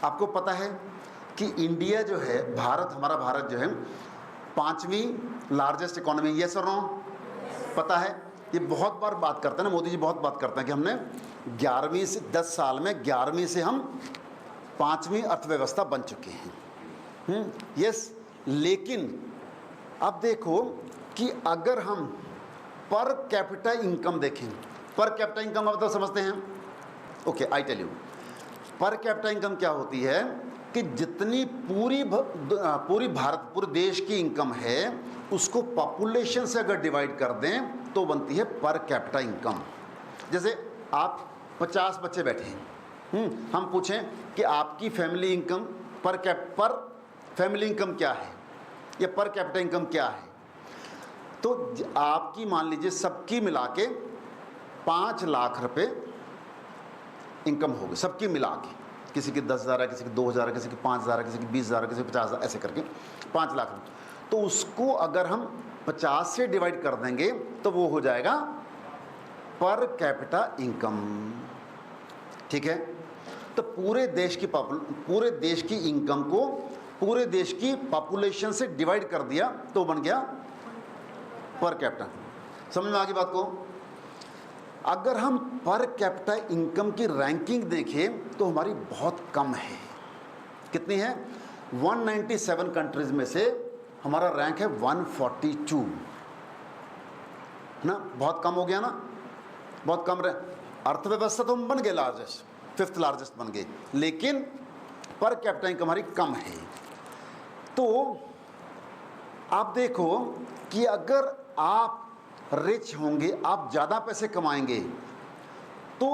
आपको पता है कि इंडिया जो है, भारत, हमारा भारत जो है 5वीं लार्जेस्ट इकोनॉमी, यस और नो? पता है? ये बहुत बार बात करते हैं ना, मोदी जी बहुत बात करते हैं कि हमने 11वीं से 10 साल में 11वीं से हम 5वीं अर्थव्यवस्था बन चुके हैं। यस, लेकिन अब देखो कि अगर हम पर कैपिटा इनकम देखें, पर कैपिटा इनकम आप तो समझते हैं? Okay, I tell you. Per capita income क्या होती है कि जितनी पूरे देश की इनकम है उसको पॉपुलेशन से अगर डिवाइड कर दें तो बनती है पर कैपिटा इनकम। जैसे आप 50 बच्चे बैठे हैं, हम पूछें कि आपकी फैमिली इनकम पर फैमिली इनकम क्या है या पर कैपिटा इनकम क्या है, तो आपकी मान लीजिए सबकी मिला के 5 लाख रुपए इनकम होगी, सबकी मिला के। किसी की 10,000 है, किसी की 2,000 है, किसी की 5,000 है, किसी की 20,000 है, किसी की 50,000, ऐसे करके 5 लाख। तो उसको अगर हम 50 से डिवाइड कर देंगे तो वो हो जाएगा पर कैपिटा इनकम। ठीक है? तो पूरे देश की इनकम को पूरे देश की पॉपुलेशन से डिवाइड कर दिया तो बन गया पर कैपिटा। समझ में आ गई बात को? अगर हम पर कैपिटा इनकम की रैंकिंग देखें तो हमारी बहुत कम है। कितनी है? 197 कंट्रीज में से हमारा रैंक है 142, ना? बहुत कम हो गया ना? बहुत कम अर्थव्यवस्था तो हम बन गए लार्जेस्ट, 5th लार्जेस्ट बन गए, लेकिन पर कैपिटा इनकम हमारी कम है। तो आप देखो कि अगर आप रिच होंगे, आप ज़्यादा पैसे कमाएंगे तो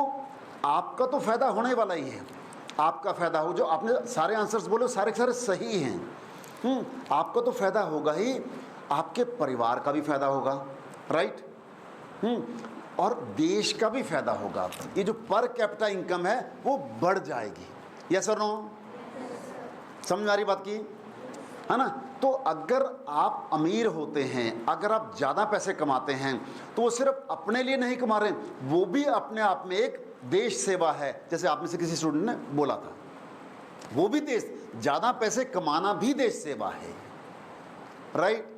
आपका तो फ़ायदा होने वाला ही है। आपका फ़ायदा हो, जो आपने सारे आंसर्स बोले सारे के सारे सही हैं। आपका तो फ़ायदा होगा ही, आपके परिवार का भी फ़ायदा होगा, राइट? और देश का भी फ़ायदा होगा। ये जो पर कैपिटा इनकम है वो बढ़ जाएगी। यस और नो? समझ में आ रही बात की, है ना? तो अगर आप अमीर होते हैं, अगर आप ज़्यादा पैसे कमाते हैं तो वो सिर्फ अपने लिए नहीं कमा रहे, वो भी अपने आप में एक देश सेवा है। जैसे आप में से किसी स्टूडेंट ने बोला था, वो भी देश, ज़्यादा पैसे कमाना भी देश सेवा है, राइट?